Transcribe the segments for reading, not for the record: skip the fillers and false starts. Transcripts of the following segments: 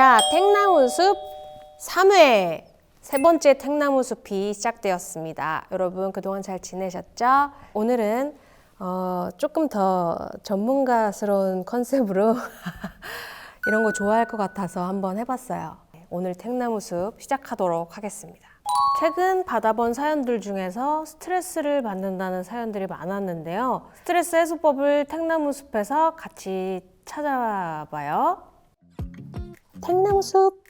자, 택나무 숲 3회 세 번째 택나무 숲이 시작되었습니다. 여러분 그동안 잘 지내셨죠? 오늘은 조금 더 전문가스러운 컨셉으로 이런 거 좋아할 것 같아서 한번 해봤어요. 오늘 택나무 숲 시작하도록 하겠습니다. 최근 받아본 사연들 중에서 스트레스를 받는다는 사연들이 많았는데요. 스트레스 해소법을 택나무 숲에서 같이 찾아봐요. 택나무 숲!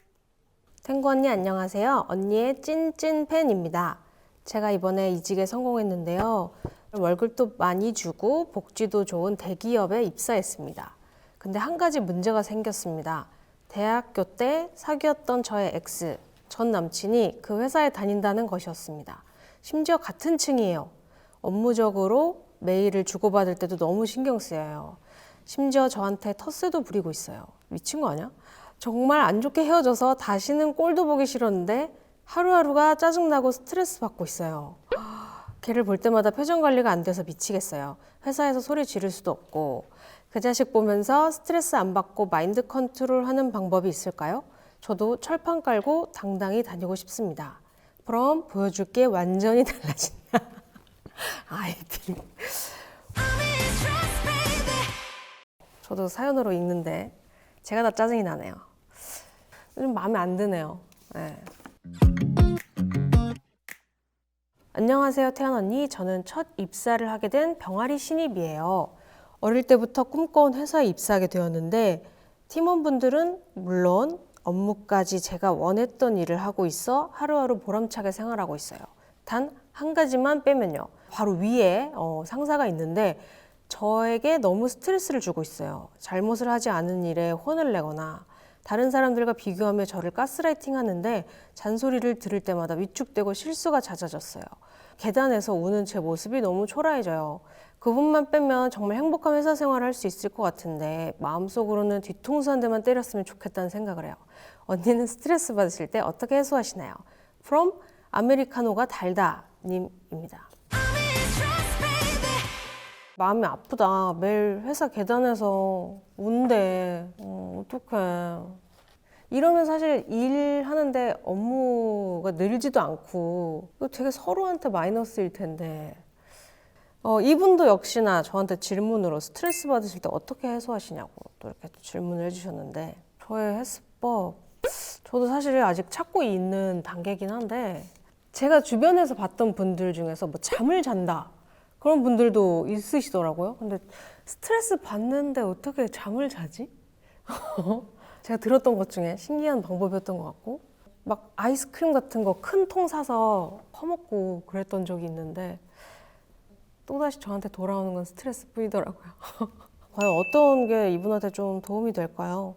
탱구 언니 안녕하세요. 언니의 찐찐 팬입니다. 제가 이번에 이직에 성공했는데요. 월급도 많이 주고 복지도 좋은 대기업에 입사했습니다. 근데 한 가지 문제가 생겼습니다. 대학교 때 사귀었던 저의 엑스, 전 남친이 그 회사에 다닌다는 것이었습니다. 심지어 같은 층이에요. 업무적으로 메일을 주고받을 때도 너무 신경 쓰여요. 심지어 저한테 텃세도 부리고 있어요. 미친 거 아니야? 정말 안 좋게 헤어져서 다시는 꼴도 보기 싫었는데 하루하루가 짜증나고 스트레스 받고 있어요. 걔를 볼 때마다 표정 관리가 안 돼서 미치겠어요. 회사에서 소리 지를 수도 없고. 그 자식 보면서 스트레스 안 받고 마인드 컨트롤 하는 방법이 있을까요? 저도 철판 깔고 당당히 다니고 싶습니다. 그럼 보여줄게 완전히 달라진다. 아이들. 저도 사연으로 읽는데 제가 다 짜증이 나네요. 좀 마음에 안 드네요. 네. 안녕하세요, 태연 언니. 저는 첫 입사를 하게 된 병아리 신입이에요. 어릴 때부터 꿈꿔온 회사에 입사하게 되었는데 팀원분들은 물론 업무까지 제가 원했던 일을 하고 있어 하루하루 보람차게 생활하고 있어요. 단 한 가지만 빼면요. 바로 위에 상사가 있는데 저에게 너무 스트레스를 주고 있어요. 잘못을 하지 않은 일에 혼을 내거나 다른 사람들과 비교하며 저를 가스라이팅 하는데 잔소리를 들을 때마다 위축되고 실수가 잦아졌어요. 계단에서 우는 제 모습이 너무 초라해져요. 그분만 빼면 정말 행복한 회사 생활을 할 수 있을 것 같은데 마음속으로는 뒤통수 한 대만 때렸으면 좋겠다는 생각을 해요. 언니는 스트레스 받으실 때 어떻게 해소하시나요? From 아메리카노가 달다 님입니다. 마음이 아프다. 매일 회사 계단에서 운대. 어떡해. 이러면 사실 일하는데 업무가 늘지도 않고 이거 되게 서로한테 마이너스일 텐데 이분도 역시나 저한테 질문으로 스트레스 받으실 때 어떻게 해소하시냐고 또 이렇게 또 질문을 해주셨는데 저의 해소법 저도 사실 아직 찾고 있는 단계긴 한데 제가 주변에서 봤던 분들 중에서 뭐 잠을 잔다 그런 분들도 있으시더라고요. 근데 스트레스 받는데 어떻게 잠을 자지? 제가 들었던 것 중에 신기한 방법이었던 것 같고 막 아이스크림 같은 거 큰 통 사서 퍼먹고 그랬던 적이 있는데 또다시 저한테 돌아오는 건 스트레스 뿐이더라고요. 과연 어떤 게 이분한테 좀 도움이 될까요?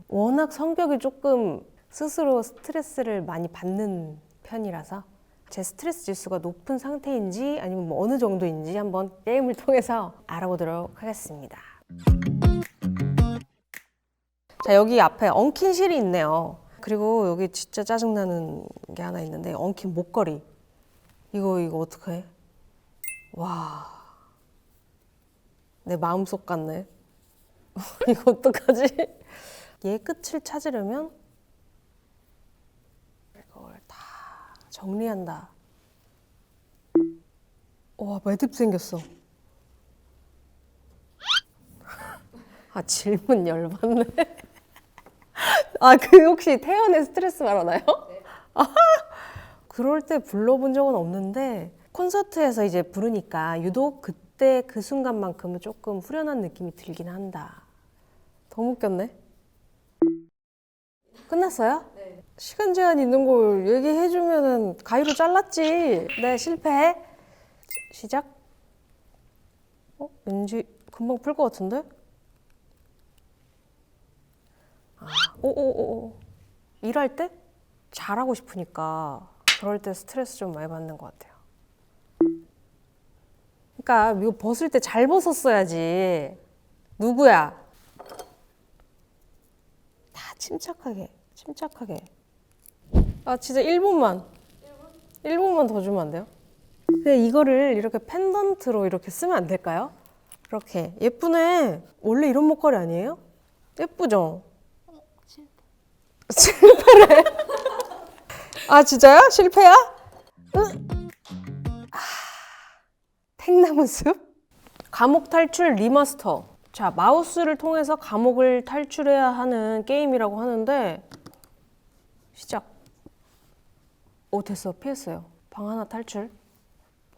워낙 성격이 조금 스스로 스트레스를 많이 받는 편이라서 제 스트레스 지수가 높은 상태인지 아니면 뭐 어느 정도인지 한번 게임을 통해서 알아보도록 하겠습니다. 자, 여기 앞에 엉킨 실이 있네요. 그리고 여기 진짜 짜증나는 게 하나 있는데 엉킨 목걸이. 이거 어떡해? 와, 내 마음속 같네. 이거 어떡하지? 얘 끝을 찾으려면 이걸 다 정리한다. 와, 매듭 생겼어. 아, 질문 열받네. 아, 그 혹시 태연의 스트레스 말하나요? 네. 그럴 때 불러본 적은 없는데 콘서트에서 이제 부르니까 유독 그때 그 순간만큼은 조금 후련한 느낌이 들긴 한다. 너무 웃겼네. 끝났어요? 네. 시간 제한 있는 걸 얘기해주면은 가위로 잘랐지. 네, 실패. 시작. 왠지 금방 풀 것 같은데? 오오오. 일할 때 잘하고 싶으니까 그럴 때 스트레스 좀 많이 받는 것 같아요. 그러니까 이거 벗을 때 잘 벗었어야지. 누구야? 다 침착하게. 아, 진짜 1분만. 1분만 더 주면 안 돼요? 근데 이거를 이렇게 펜던트로 이렇게 쓰면 안 될까요? 이렇게. 예쁘네. 원래 이런 목걸이 아니에요? 예쁘죠? 실패래. 아, 진짜요? 실패야? 택나무 숲? 감옥 탈출 리마스터. 자, 마우스를 통해서 감옥을 탈출해야 하는 게임이라고 하는데 시작. 오, 됐어. 피했어요. 방 하나 탈출.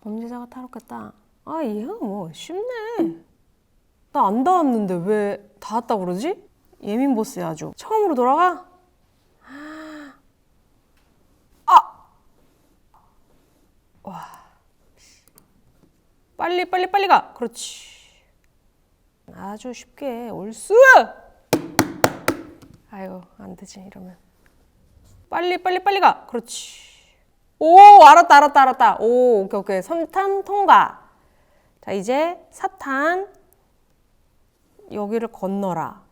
범죄자가 탈옥했다. 아, 이거 뭐 쉽네. 나 안 닿았는데 왜 닿았다 그러지? 예민 보스야 아주. 처음으로 돌아가? 아! 와. 빨리 가. 그렇지. 아주 쉽게 올수. 아이고, 안 되지 이러면. 빨리 가. 그렇지. 오, 알았다. 오, 오케이. 3탄 통과. 자, 이제 4탄. 여기를 건너라.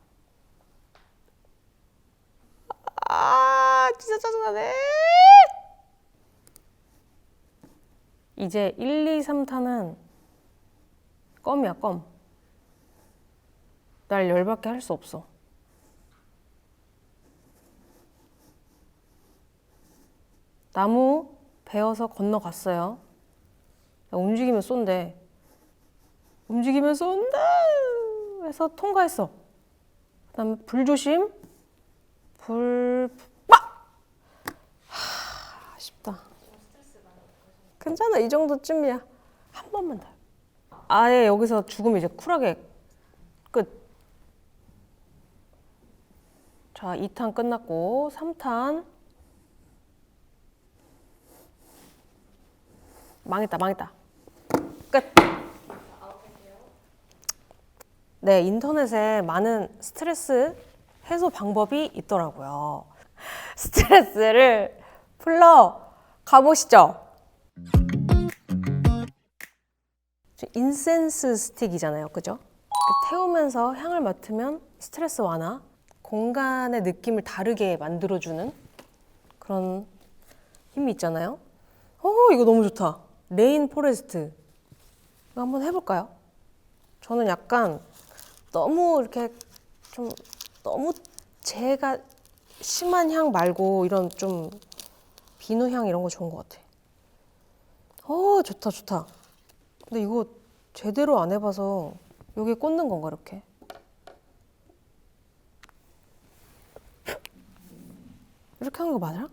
아, 진짜 짜증나네. 이제 1, 2, 3탄은 껌이야, 껌. 날 열받게 할 수 없어. 나무 베어서 건너갔어요. 움직이면 쏜대. 해서 통과했어. 그 다음에 불 조심. 아쉽다. 괜찮아, 이 정도쯤이야. 한 번만 더. 아예 여기서 죽으면 이제 쿨하게 끝. 자, 2탄 끝났고 3탄. 망했다. 끝. 네, 인터넷에 많은 스트레스 해소 방법이 있더라고요. 스트레스를 풀러 가보시죠. 인센스 스틱이잖아요, 그죠? 태우면서 향을 맡으면 스트레스 완화, 공간의 느낌을 다르게 만들어주는 그런 힘이 있잖아요. 이거 너무 좋다. 레인 포레스트. 이거 한번 해볼까요? 저는 약간 너무 이렇게 좀 너무 제가 심한 향 말고 이런 좀 비누향 이런 거 좋은 것 같아. 좋다. 근데 이거 제대로 안 해봐서 여기에 꽂는 건가 이렇게? 이렇게 하는 거 맞아?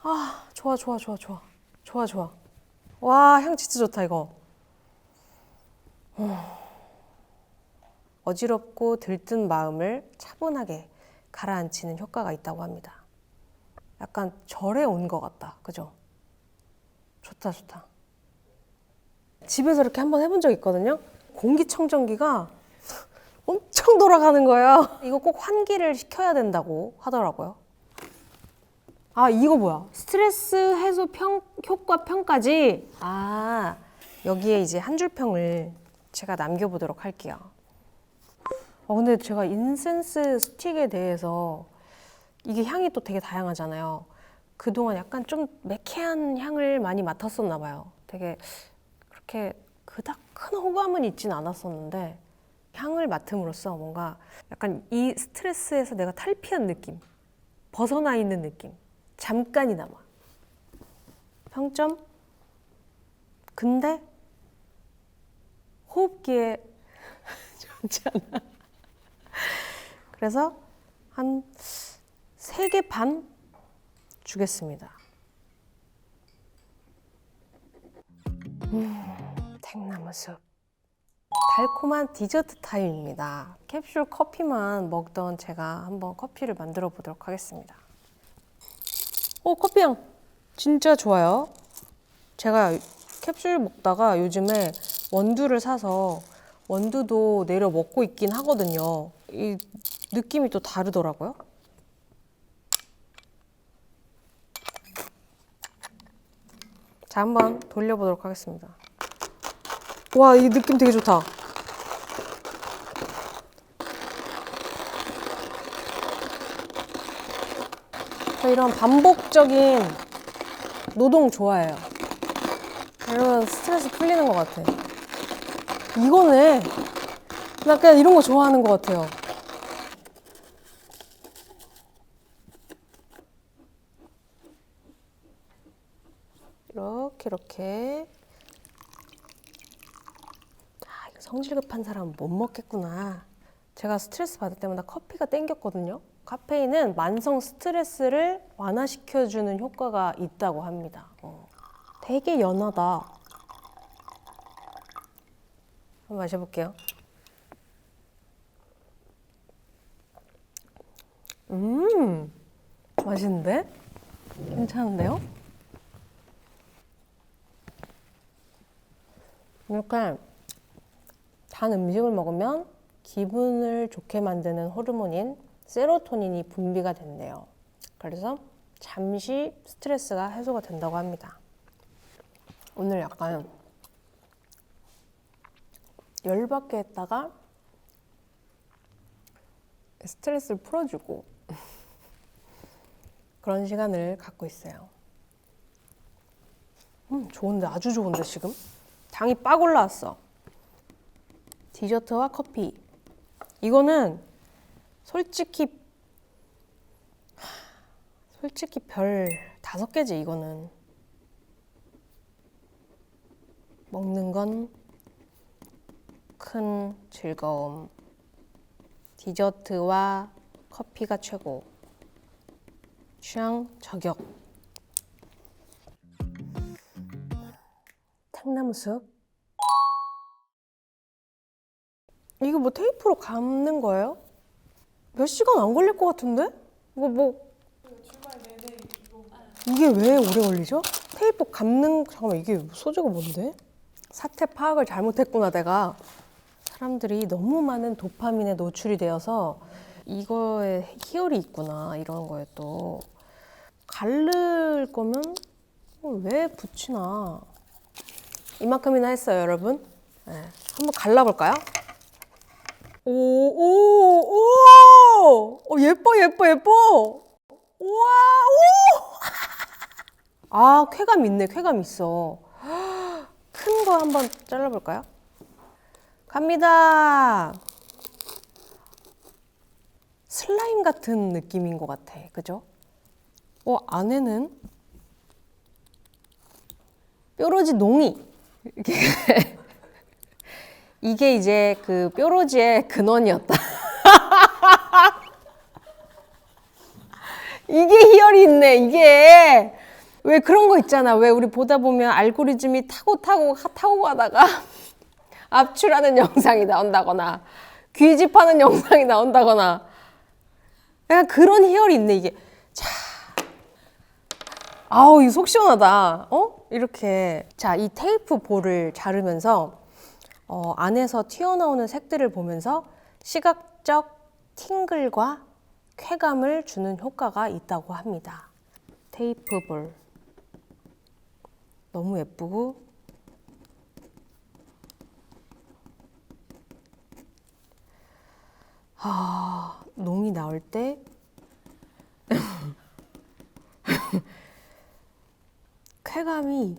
아, 좋아. 와, 향 진짜 좋다 이거. 어지럽고 들뜬 마음을 차분하게 가라앉히는 효과가 있다고 합니다. 약간 절에 온 것 같다. 그죠? 좋다. 집에서 이렇게 한번 해본 적 있거든요. 공기청정기가 엄청 돌아가는 거예요. 이거 꼭 환기를 시켜야 된다고 하더라고요. 아, 이거 뭐야? 스트레스 해소 효과 평까지. 아, 여기에 이제 한 줄 평을 제가 남겨보도록 할게요. 근데 제가 인센스 스틱에 대해서 이게 향이 또 되게 다양하잖아요. 그동안 약간 좀 매캐한 향을 많이 맡았었나 봐요. 되게 그렇게 그닥 큰 호감은 있진 않았었는데 향을 맡음으로써 뭔가 약간 이 스트레스에서 내가 탈피한 느낌, 벗어나 있는 느낌, 잠깐이나마. 평점? 근데 호흡기에 좋지 않아. 그래서 한 3개 반 주겠습니다. 택나무 숲. 달콤한 디저트 타임입니다. 캡슐 커피만 먹던 제가 한번 커피를 만들어 보도록 하겠습니다. 커피향 진짜 좋아요. 제가 캡슐 먹다가 요즘에 원두를 사서 원두도 내려 먹고 있긴 하거든요. 이 느낌이 또 다르더라고요. 자, 한번 돌려보도록 하겠습니다. 와, 이 느낌 되게 좋다. 저 이런 반복적인 노동 좋아해요. 이러면 스트레스 풀리는 것 같아. 이거네. 나 그냥 이런 거 좋아하는 것 같아요. 이렇게. 아, 이거 성질 급한 사람은 못 먹겠구나. 제가 스트레스 받을 때마다 커피가 땡겼거든요. 카페인은 만성 스트레스를 완화시켜주는 효과가 있다고 합니다. 되게 연하다. 한번 마셔볼게요. 맛있는데? 괜찮은데요? 이렇게 단 음식을 먹으면 기분을 좋게 만드는 호르몬인 세로토닌이 분비가 된대요. 그래서 잠시 스트레스가 해소가 된다고 합니다. 오늘 약간 열받게 했다가 스트레스를 풀어주고 그런 시간을 갖고 있어요. 좋은데, 아주 좋은데 지금? 당이 빡 올라왔어. 디저트와 커피. 이거는 솔직히 별 5개지 이거는. 먹는 건 큰 즐거움. 디저트와 커피가 최고. 취향 저격. 탱나무숲. 이거 뭐 테이프로 감는 거예요? 몇 시간 안 걸릴 것 같은데? 이거 뭐 이게 왜 오래 걸리죠? 테이프 감는, 잠깐만, 이게 소재가 뭔데? 사태 파악을 잘못했구나 내가. 사람들이 너무 많은 도파민에 노출이 되어서 이거에 희열이 있구나, 이런 거에 또. 가를 거면 왜 붙이나. 이만큼이나 했어요, 여러분. 네. 한번 갈라볼까요? 예뻐, 예뻐, 예뻐. 우와, 오! 아, 쾌감 있네, 쾌감 있어. 큰 거 한번 잘라볼까요? 갑니다. 슬라임 같은 느낌인 것 같아, 그죠? 안에는 뾰루지 농이. 이게 이제 그 뾰루지의 근원이었다. 이게 희열이 있네, 이게. 왜 그런 거 있잖아. 왜 우리 보다 보면 알고리즘이 타고 가다가 압출하는 영상이 나온다거나 귀집하는 영상이 나온다거나 약간 그런 희열이 있네, 이게. 자, 아우, 이 속 시원하다. 이렇게. 자, 이 테이프 볼을 자르면서 안에서 튀어나오는 색들을 보면서 시각적 팅글과 쾌감을 주는 효과가 있다고 합니다. 테이프 볼. 너무 예쁘고 농이 나올 때 쾌감이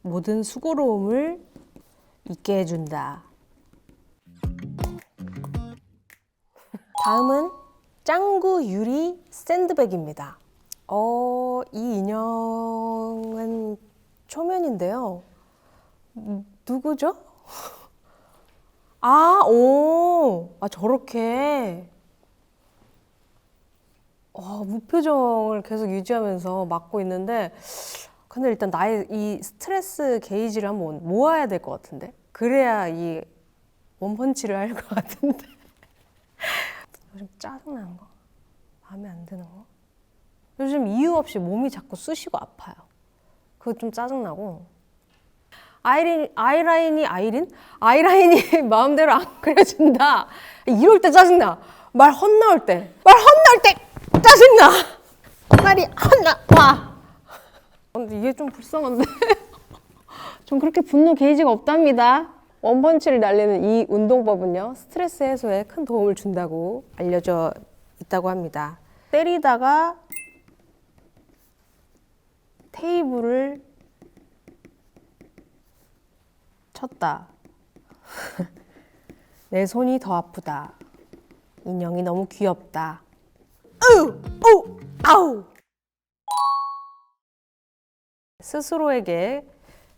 모든 수고로움을 잊게 해준다. 다음은 짱구 유리 샌드백입니다. 이 인형은 초면인데요. 누구죠? 저렇게. 무표정을 계속 유지하면서 막고 있는데, 근데 일단 나의 이 스트레스 게이지를 한번 모아야 될 것 같은데? 그래야 이 원펀치를 할 것 같은데. 요즘 짜증나는 거? 마음에 안 드는 거? 요즘 이유 없이 몸이 자꾸 쑤시고 아파요. 그거 좀 짜증나고. 아이라인이 마음대로 안 그려진다. 이럴 때 짜증나. 말 헛나올 때 짜증나. 말이 헛나와. 근데 이게 좀 불쌍한데. 전 그렇게 분노 게이지가 없답니다. 원펀치를 날리는 이 운동법은요, 스트레스 해소에 큰 도움을 준다고 알려져 있다고 합니다. 때리다가 테이블을 쳤다. 내 손이 더 아프다. 인형이 너무 귀엽다. 아우! 스스로에게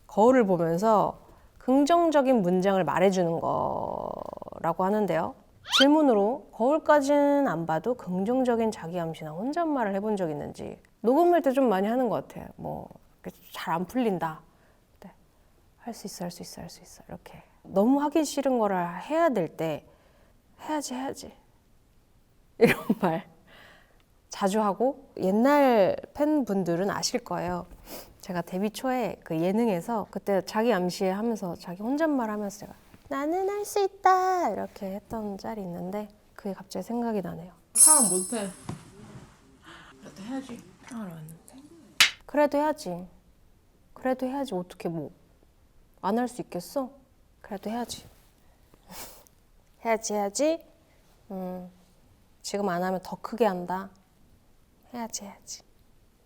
거울을 보면서 긍정적인 문장을 말해주는 거라고 하는데요. 질문으로 거울까지는 안 봐도 긍정적인 자기 암시나 혼잣말을 해본 적 있는지. 녹음할 때 좀 많이 하는 것 같아요. 뭐 잘 안 풀린다. 네. 할 수 있어, 할 수 있어, 할 수 있어. 이렇게 너무 하기 싫은 거를 해야 될 때 해야지 이런 말 자주 하고, 옛날 팬분들은 아실 거예요. 제가 데뷔 초에 그 예능에서 그때 자기 암시 하면서 자기 혼잣말 하면서 제가 나는 할 수 있다 이렇게 했던 짤이 있는데 그게 갑자기 생각이 나네요. 사람 못해. 그래도 해야지. 그래도 해야지. 그래도 해야지. 어떻게 뭐 안 할 수 있겠어? 그래도 해야지. 해야지. 지금 안 하면 더 크게 한다. 해야지.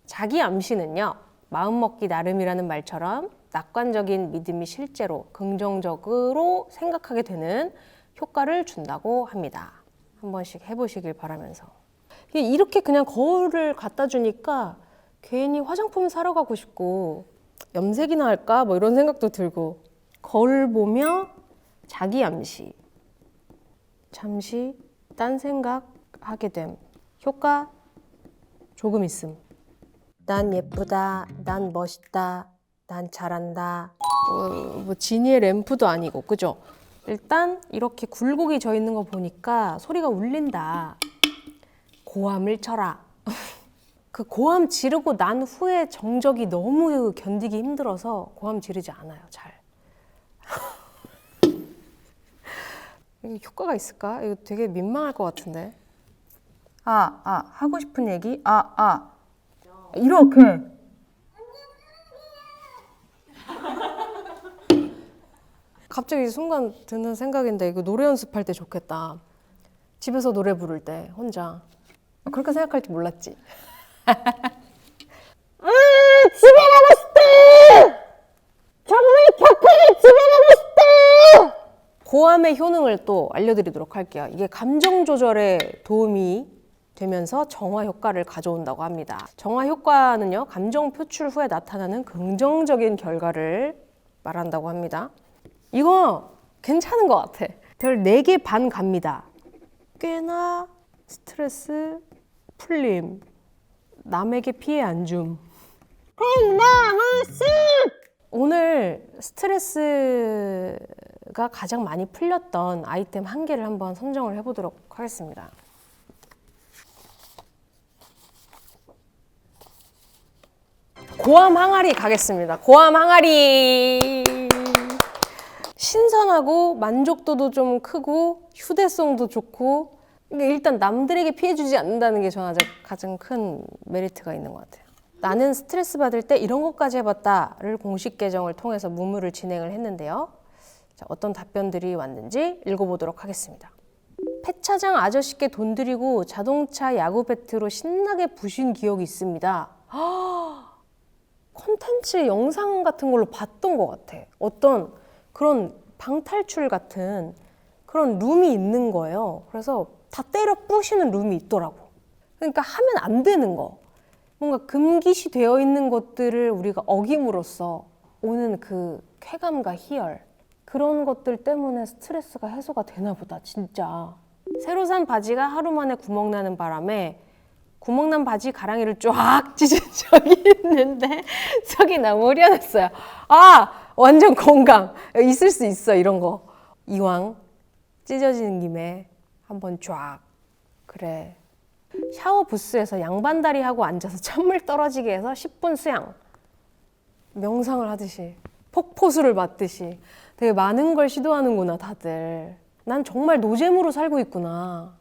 자기 암시는요, 마음먹기 나름이라는 말처럼 낙관적인 믿음이 실제로 긍정적으로 생각하게 되는 효과를 준다고 합니다. 한 번씩 해보시길 바라면서. 이렇게 그냥 거울을 갖다 주니까 괜히 화장품 사러 가고 싶고 염색이나 할까 뭐 이런 생각도 들고, 거울 보며 자기 암시, 잠시 딴 생각하게 됨. 효과 조금 있음. 난 예쁘다, 난 멋있다, 난 잘한다. 뭐 지니의 램프도 아니고, 그죠? 일단 이렇게 굴곡이 져 있는 거 보니까 소리가 울린다. 고함을 쳐라. 그 고함 지르고 난 후에 정적이 너무 견디기 힘들어서 고함 지르지 않아요, 잘. 이게 효과가 있을까? 이거 되게 민망할 것 같은데. 하고 싶은 얘기? 이렇게. 갑자기 순간 드는 생각인데 이거 노래 연습할 때 좋겠다. 집에서 노래 부를 때 혼자. 그렇게 생각할 줄 몰랐지. 집에 가고 싶다! 정말 격하게 집에 가고 싶다! 고함의 효능을 또 알려드리도록 할게요. 이게 감정 조절에 도움이 되면서 정화 효과를 가져온다고 합니다. 정화 효과는요, 감정 표출 후에 나타나는 긍정적인 결과를 말한다고 합니다. 이거 괜찮은 것 같아. 별 4개 반 갑니다. 꽤나 스트레스 풀림, 남에게 피해 안 줌. 오늘 스트레스가 가장 많이 풀렸던 아이템 1개를 한번 선정을 해보도록 하겠습니다. 고함 항아리 가겠습니다. 고함 항아리. 신선하고 만족도도 좀 크고 휴대성도 좋고, 일단 남들에게 피해주지 않는다는 게 저는 가장 큰 메리트가 있는 것 같아요. 나는 스트레스 받을 때 이런 것까지 해봤다를 공식 계정을 통해서 무무를 진행을 했는데요. 자, 어떤 답변들이 왔는지 읽어보도록 하겠습니다. 폐차장 아저씨께 돈 드리고 자동차 야구 배트로 신나게 부신 기억이 있습니다. 콘텐츠 영상 같은 걸로 봤던 것 같아. 어떤 그런 방탈출 같은 그런 룸이 있는 거예요. 그래서 다 때려 부시는 룸이 있더라고. 그러니까 하면 안 되는 거. 뭔가 금기시 되어 있는 것들을 우리가 어김으로써 오는 그 쾌감과 희열, 그런 것들 때문에 스트레스가 해소가 되나 보다, 진짜. 새로 산 바지가 하루 만에 구멍나는 바람에 구멍난 바지 가랑이를 쫙 찢은 적이 있는데 속이 너무 후련했어요. 완전 공감. 있을 수 있어, 이런 거. 이왕 찢어지는 김에 한번 쫙. 그래. 샤워 부스에서 양반다리 하고 앉아서 찬물 떨어지게 해서 10분 수양. 명상을 하듯이, 폭포수를 맞듯이. 되게 많은 걸 시도하는구나, 다들. 난 정말 노잼으로 살고 있구나.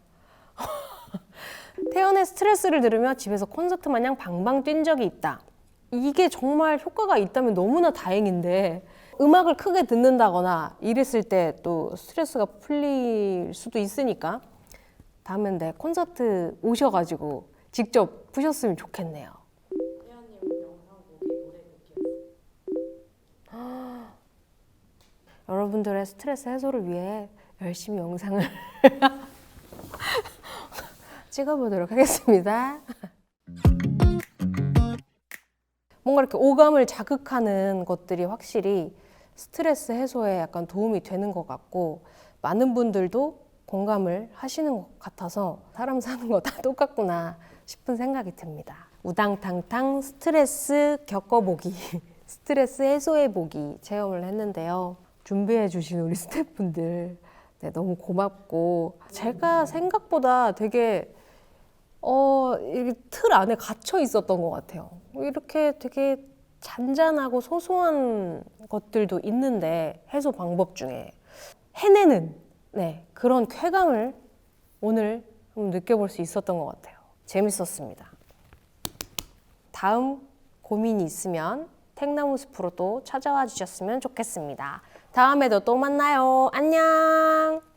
태연의 스트레스를 들으며 집에서 콘서트 마냥 방방 뛴 적이 있다. 이게 정말 효과가 있다면 너무나 다행인데, 음악을 크게 듣는다거나 이랬을 때 또 스트레스가 풀릴 수도 있으니까 다음엔 내 콘서트 오셔가지고 직접 푸셨으면 좋겠네요. 태연님 영상 보기 노래 듣기. 여러분들의 스트레스 해소를 위해 열심히 영상을 찍어보도록 하겠습니다. 뭔가 이렇게 오감을 자극하는 것들이 확실히 스트레스 해소에 약간 도움이 되는 것 같고 많은 분들도 공감을 하시는 것 같아서 사람 사는 거 다 똑같구나 싶은 생각이 듭니다. 우당탕탕 스트레스 겪어보기, 스트레스 해소해보기 체험을 했는데요. 준비해 주신 우리 스태프분들 네, 너무 고맙고 제가 생각보다 되게 이렇게 틀 안에 갇혀 있었던 것 같아요. 이렇게 되게 잔잔하고 소소한 것들도 있는데 해소 방법 중에 해내는 네, 그런 쾌감을 오늘 한번 느껴볼 수 있었던 것 같아요. 재밌었습니다. 다음 고민이 있으면 택나무 숲으로 또 찾아와 주셨으면 좋겠습니다. 다음에도 또 만나요. 안녕!